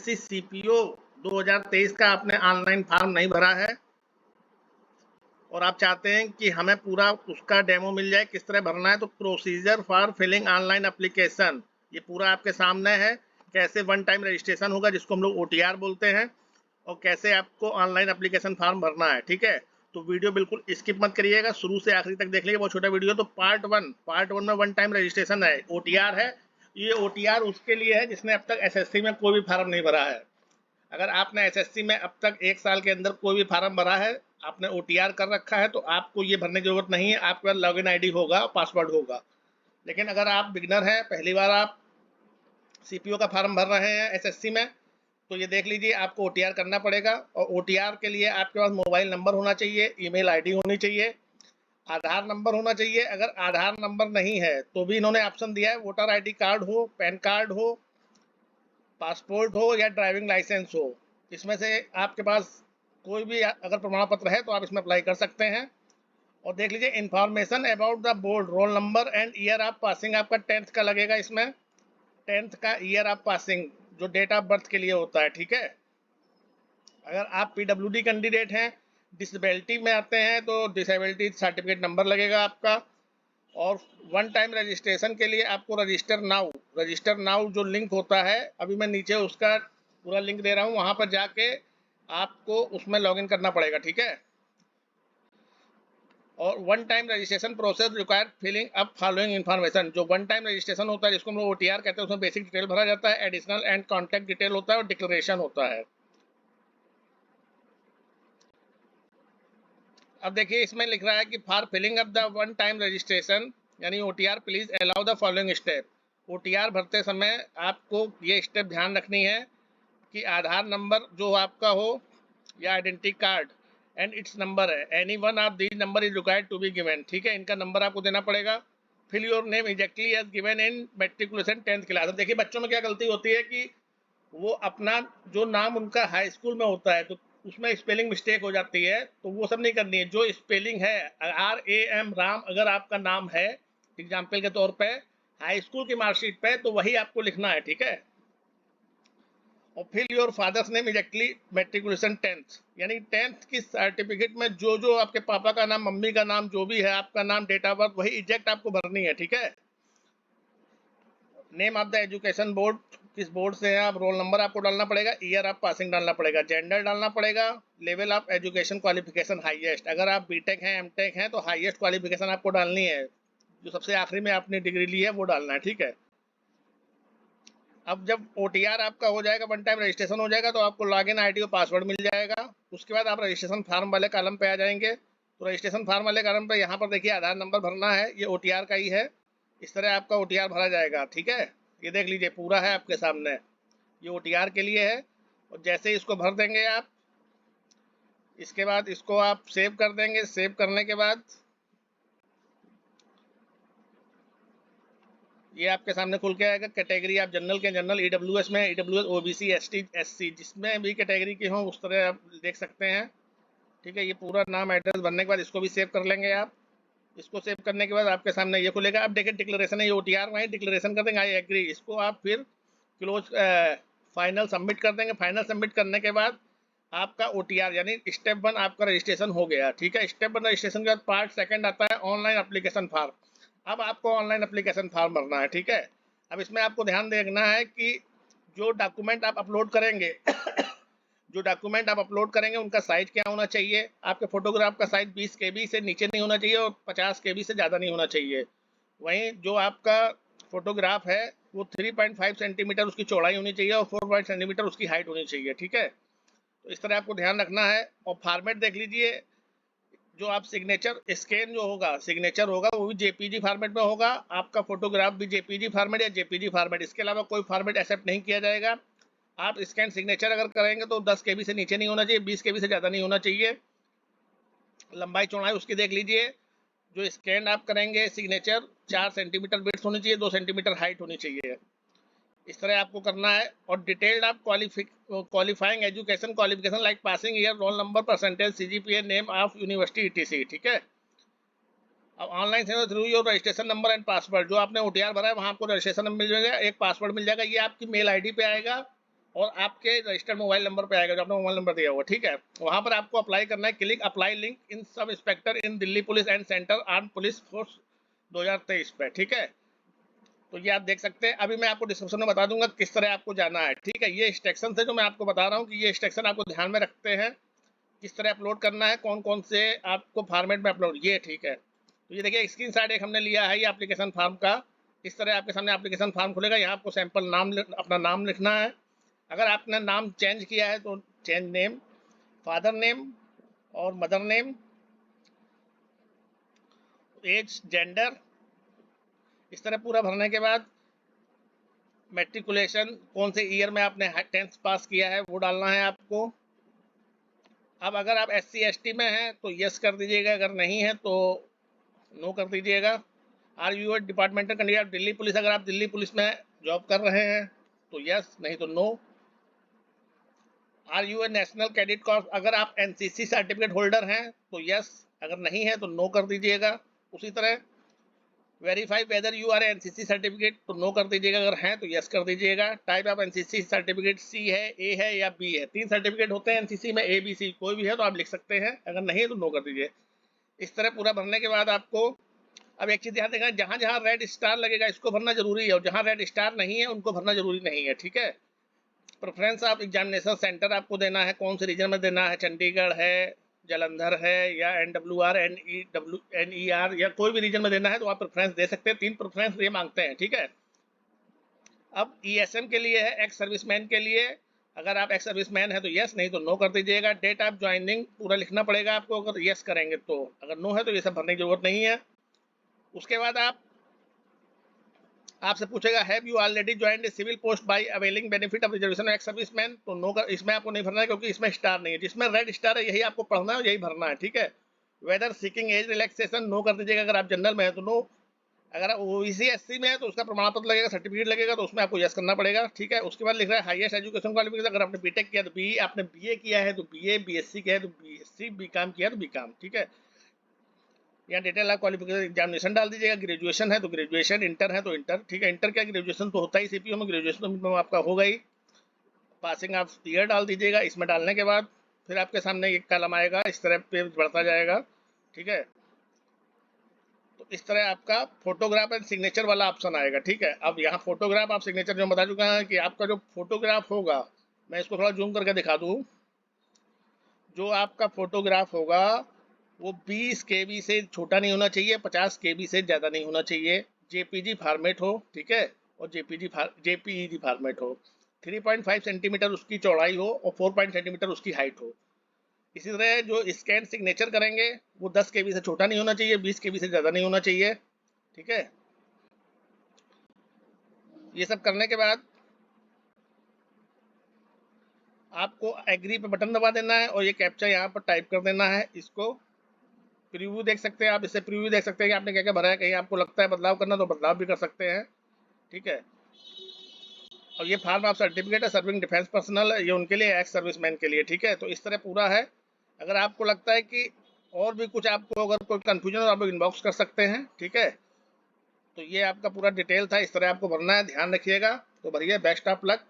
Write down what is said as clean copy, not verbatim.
UPSC CPO 2023 का आपने online form नहीं भरा है और आप चाहते हैं कि हमें पूरा उसका डेमो मिल जाए किस तरह भरना है, तो procedure for filling online application ये पूरा आपके सामने है। कैसे वन टाइम रजिस्ट्रेशन होगा जिसको हम लोग ओटीआर बोलते हैं, और कैसे आपको ऑनलाइन एप्लीकेशन फॉर्म भरना है। ठीक है, तो वीडियो बिल्कुल स्किप मत करिएगा, शुरू से आखिरी तक देख लीजिए, बहुत छोटा वीडियो। तो पार्ट वन में वन टाइम रजिस्ट्रेशन है, ओटीआर है। ये ओटीआर उसके लिए है जिसने अब तक एसएससी में कोई भी फॉर्म नहीं भरा है। अगर आपने एसएससी में अब तक 1 साल के अंदर कोई भी फॉर्म भरा है, आपने ओटीआर कर रखा है, तो आपको ये भरने की जरूरत नहीं है। आपके पास लॉगिन आईडी होगा, पासवर्ड होगा। लेकिन अगर आप बिगनर हैं, पहली बार आप सीपीओ का फॉर्म भर रहे हैं एसएससी में, तो ये देख लीजिए आपको ओटीआर करना पड़ेगा। और ओटीआर के लिए आपके पास मोबाइल नंबर होना चाहिए, ईमेल आईडी होनी चाहिए, आधार नंबर होना चाहिए। अगर आधार नंबर नहीं है तो भी इन्होंने ऑप्शन दिया है, वोटर आईडी कार्ड हो, पैन कार्ड हो, पासपोर्ट हो या ड्राइविंग लाइसेंस हो। इसमें से आपके पास कोई भी अगर प्रमाण पत्र है तो आप इसमें अप्लाई कर सकते हैं। और देख लीजिए information about the board, roll number and year of passing आपका 10th का लगेगा इसमें। 10th का ईयर ऑफ पासिंग जो डेट ऑफ बर्थ के लिए होता है। ठीक है, अगर आप पीडब्ल्यूडी कैंडिडेट हैं, डिसेबिलिटी में आते हैं, तो डिसेबिलिटी सर्टिफिकेट नंबर लगेगा आपका। और वन टाइम रजिस्ट्रेशन के लिए आपको रजिस्टर नाउ जो लिंक होता है, अभी मैं नीचे उसका पूरा लिंक दे रहा हूँ, वहाँ पर जाके आपको उसमें लॉगिन करना पड़ेगा। ठीक है, और one time registration process require filling up following information. जो वन टाइम रजिस्ट्रेशन होता है जिसको हम लोग ओटीआर कहते हैं, उसमें बेसिक डिटेल भरा जाता है, एडिशनल एंड कॉन्टैक्ट डिटेल होता है और डिक्लेरेशन होता है। अब देखिए इसमें लिख रहा है कि for filling up the one time registration यानी OTR please allow the following step. OTR भरते समय आपको ये स्टेप ध्यान रखनी है कि आधार नंबर जो आपका हो या identity card and its number है, any one of these number is required to be given. ठीक है, इनका नंबर आपको देना पड़ेगा। Fill your name exactly as given in matriculation 10th class. अब देखिए बच्चों में क्या गलती होती है कि वो अपना जो नाम उनका हाई स्कूल में होता है तो उसमें स्पेलिंग मिस्टेक हो जाती है, तो वो सब नहीं करनी है। जो स्पेलिंग है RAM राम अगर आपका नाम है एग्जाम्पल के तौर पे हाई स्कूल की मार्कशीट पे, तो वही आपको लिखना है। ठीक है, और fill your father's name exactly matriculation 10th यानी 10th की सर्टिफिकेट में जो जो आपके पापा का नाम, मम्मी का नाम, जो भी है आपका नाम, डेट ऑफ बर्थ, वही एग्जैक्ट आपको भरनी है। ठीक है, name of the education board, किस बोर्ड से हैं आप, रोल नंबर आपको डालना पड़ेगा, ईयर ऑफ पासिंग डालना पड़ेगा, जेंडर डालना पड़ेगा, level of education qualification highest. अगर आप बीटेक हैं, एमटेक हैं, तो हाईएस्ट क्वालिफिकेशन आपको डालनी है, जो सबसे आखिरी में आपने डिग्री ली है वो डालना है। ठीक है, अब जब ओटीआर आपका हो जाएगा, वन टाइम रजिस्ट्रेशन हो जाएगा, तो आपको लॉगिन आईडी और पासवर्ड मिल जाएगा। उसके बाद आप रजिस्ट्रेशन फार्म वाले कॉलम पे आ जाएंगे। तो रजिस्ट्रेशन फार्म वाले कॉलम पे यहाँ पर देखिए आधार नंबर भरना है, ये ओटीआर का ही है। इस तरह आपका ओटीआर भरा जाएगा। ठीक है, ये देख लीजिए पूरा है आपके सामने, ये ओटीआर के लिए है। और जैसे इसको भर देंगे आप, इसके बाद इसको आप सेव कर देंगे। सेव करने के बाद ये आपके सामने खुल के आएगा। कैटेगरी आप जनरल के जनरल, ईडब्ल्यूएस में ईडब्ल्यूएस, ओबीसी, एसटी, एससी, जिसमें भी कैटेगरी के हों उस तरह आप देख सकते हैं। ठीक है, ये पूरा नाम एड्रेस भरने के बाद इसको भी सेव कर लेंगे आप। इसको सेव करने के बाद आपके सामने ये खुलेगा। अब देखिए डिक्लेरेशन है, ये ओटीआर वहीं डिक्लेरेशन कर देंगे, आई एग्री। इसको आप फिर क्लोज फाइनल सबमिट कर देंगे। फाइनल सबमिट करने के बाद आपका ओटीआर यानी स्टेप 1 आपका रजिस्ट्रेशन हो गया। ठीक है, स्टेप 1 रजिस्ट्रेशन के बाद पार्ट सेकंड आता है ऑनलाइन एप्लीकेशन फॉर्म। अब आपको ऑनलाइन एप्लीकेशन फॉर्म भरना है। ठीक है, अब इसमें आपको ध्यान देखना है कि जो डॉक्यूमेंट आप अपलोड करेंगे जो डॉक्यूमेंट आप अपलोड करेंगे उनका साइज क्या होना चाहिए। आपके फोटोग्राफ का साइज 20 KB से नीचे नहीं होना चाहिए और 50 KB से ज़्यादा नहीं होना चाहिए। वहीं जो आपका फोटोग्राफ है वो 3.5 सेंटीमीटर उसकी चौड़ाई होनी चाहिए और 4 सेंटीमीटर उसकी हाइट होनी चाहिए। ठीक है, तो इस तरह आपको ध्यान रखना है। और फॉर्मेट देख लीजिए, जो आप सिग्नेचर स्कैन जो होगा, सिग्नेचर होगा वो भी जेपीजी फॉर्मेट में होगा। आपका फोटोग्राफ भी जेपीजी फॉर्मेट या जेपीजी फॉर्मेट, इसके अलावा कोई फॉर्मेट एक्सेप्ट नहीं किया जाएगा। आप स्कैन सिग्नेचर अगर करेंगे तो 10 KB से नीचे नहीं होना चाहिए, 20 KB से ज़्यादा नहीं होना चाहिए। लंबाई चौड़ाई उसकी देख लीजिए। जो स्कैन आप करेंगे सिग्नेचर 4 सेंटीमीटर विड्थ होनी चाहिए, 2 सेंटीमीटर हाइट होनी चाहिए। इस तरह आपको करना है। और डिटेल्ड आप qualifying education qualification like passing year, roll number, percentage, CGPA, name of university, etc. ठीक है, अब ऑनलाइन से through your registration number and password, जो आपने ओटीआर भरा है वहाँ आपको रजिस्ट्रेशन नंबर मिल जाएगा, एक पासवर्ड मिल जाएगा, ये आपकी मेल आईडी पे आएगा। और आपके रजिस्टर्ड मोबाइल नंबर पे आएगा जो आपने मोबाइल नंबर दिया हुआ, ठीक है। वहां पर आपको अप्लाई करना है, click apply link in sub inspector in Delhi police and centre arm police force 2023 पे, ठीक है। तो ये आप देख सकते हैं। अभी मैं आपको डिस्क्रिप्शन में बता दूंगा किस तरह आपको जाना है, ठीक है। ये इंस्ट्रक्शन है जो मैं आपको बता रहा हूँ कि ये इंस्ट्रक्शन आपको ध्यान में रखते हैं, किस तरह अपलोड करना है, कौन कौन से आपको फॉर्मेट में अपलोड, ये ठीक है। तो ये देखिए स्क्रीनशॉट एक हमने लिया है ये एप्लीकेशन फॉर्म का। इस तरह आपके सामने एप्लीकेशन फॉर्म खुलेगा, यहाँ आपको सैंपल नाम अपना नाम लिखना है। अगर आपने नाम चेंज किया है तो चेंज नेम, फादर नेम और मदर नेम, एज, जेंडर, इस तरह पूरा भरने के बाद मैट्रिकुलेशन, कौन से ईयर में आपने 10th पास किया है वो डालना है आपको। अब अगर आप SC ST में हैं तो यस कर दीजिएगा, अगर नहीं है तो नो कर दीजिएगा। Are you a departmental candidate, Delhi police, अगर आप दिल्ली पुलिस में जॉब कर रहे हैं तो यस, नहीं तो no. Are you a national cadet corps, अगर आप NCC सर्टिफिकेट होल्डर हैं तो यस, अगर नहीं है तो नो कर दीजिएगा। उसी तरह verify whether you are NCC certificate, तो नो कर दीजिएगा, अगर हैं तो यस कर दीजिएगा। Type of NCC certificate C है, A है या B है, 3 सर्टिफिकेट होते हैं NCC में, A B C, कोई भी है तो आप लिख सकते हैं, अगर नहीं है तो नो कर दीजिए। इस तरह पूरा भरने के बाद आपको अब एक चीज़ ध्यान देगा, जहाँ जहाँ रेड स्टार लगेगा इसको भरना जरूरी है, और जहाँ रेड स्टार नहीं है उनको भरना जरूरी नहीं है, ठीक है। प्रेफरेंस ऑफ एग्जामिनेशन सेंटर आपको देना है, कौन से रीजन में देना है, चंडीगढ़ है, जलंधर है, या NWR NER या कोई भी रीजन में देना है तो आप प्रेफरेंस दे सकते हैं। 3 प्रेफरेंस ये मांगते हैं, ठीक है। अब ESM के लिए है, एक्स सर्विसमैन के लिए, अगर आप एक्स सर्विसमैन है तो यस, नहीं तो नो कर दीजिएगा। डेट ऑफ ज्वाइनिंग पूरा लिखना पड़ेगा आपको, अगर यस करेंगे तो, अगर नो है तो ये सब भरने की जरूरत नहीं है। उसके बाद आपसे पूछेगा have you already joined a civil post by availing benefit of reservation ex serviceman, तो नो कर, इसमें आपको नहीं भरना है क्योंकि इसमें स्टार नहीं है। जिसमें रेड स्टार है यही आपको पढ़ना है और यही भरना है, ठीक है। Whether seeking age relaxation, no कर दीजिएगा, अगर आप जनरल में है तो नो, अगर आप OBC SC में है तो उसका प्रमाण पत्र लगेगा, सर्टिफिकेट लगेगा, तो उसमें आपको यस करना पड़ेगा, ठीक है। उसके बाद लिख रहा है हाईएस्ट एजुकेशन क्वालिफिकेशन, अगर आपने बीटेक किया तो BE, आपने BA किया है तो BA, BSc किया है तो BSc, BCom किया है तो BCom, ठीक है। या डिटेल ऑफ क्वालिफिकेशन एग्जामिनेशन डाल दीजिएगा, ग्रेजुएशन है तो ग्रेजुएशन, इंटर है तो इंटर, ठीक है। इंटर क्या ग्रेजुएशन तो होता ही CPO में, ग्रेजुएशन में आपका होगा ही। पासिंग ऑफ ईयर डाल दीजिएगा। इसमें डालने के बाद फिर आपके सामने एक कॉलम आएगा, इस तरह पेज बढ़ता जाएगा, ठीक है। तो इस तरह आपका फोटोग्राफ एंड सिग्नेचर वाला ऑप्शन आएगा, ठीक है। अब यहाँ फोटोग्राफ आप सिग्नेचर जो बता चुका है कि आपका जो फोटोग्राफ होगा, मैं इसको थोड़ा जूम करके दिखा दूँ, जो आपका फोटोग्राफ होगा वो 20 KB से छोटा नहीं होना चाहिए, 50 KB से ज़्यादा नहीं होना चाहिए, JPG फॉर्मेट हो, ठीक है, और JPEG फॉर्मेट हो, 3.5 सेंटीमीटर उसकी चौड़ाई हो और 4 सेंटीमीटर उसकी हाइट हो। इसी तरह जो स्कैन सिग्नेचर करेंगे वो 10 KB से छोटा नहीं होना चाहिए, 20 KB से ज़्यादा नहीं होना चाहिए, ठीक है। ये सब करने के बाद आपको एग्री पे बटन दबा देना है और ये कैप्चा यहाँ पर टाइप कर देना है। इसको प्रीव्यू देख सकते हैं आप, इससे प्रीव्यू देख सकते हैं कि आपने क्या क्या भरा है, कहीं आपको लगता है बदलाव करना तो बदलाव भी कर सकते हैं, ठीक है। और ये फॉर्म ऑफ सर्टिफिकेट है सर्विंग डिफेंस पर्सनल, ये उनके लिए, एक्स सर्विसमैन के लिए, ठीक है। तो इस तरह पूरा है। अगर आपको लगता है कि और भी कुछ आपको अगर कोई कन्फ्यूजन हो आप लोग इनबॉक्स कर सकते हैं, ठीक है। तो ये आपका पूरा डिटेल था, इस तरह आपको भरना है, ध्यान रखिएगा। तो भरिए, बेस्ट ऑफ लक।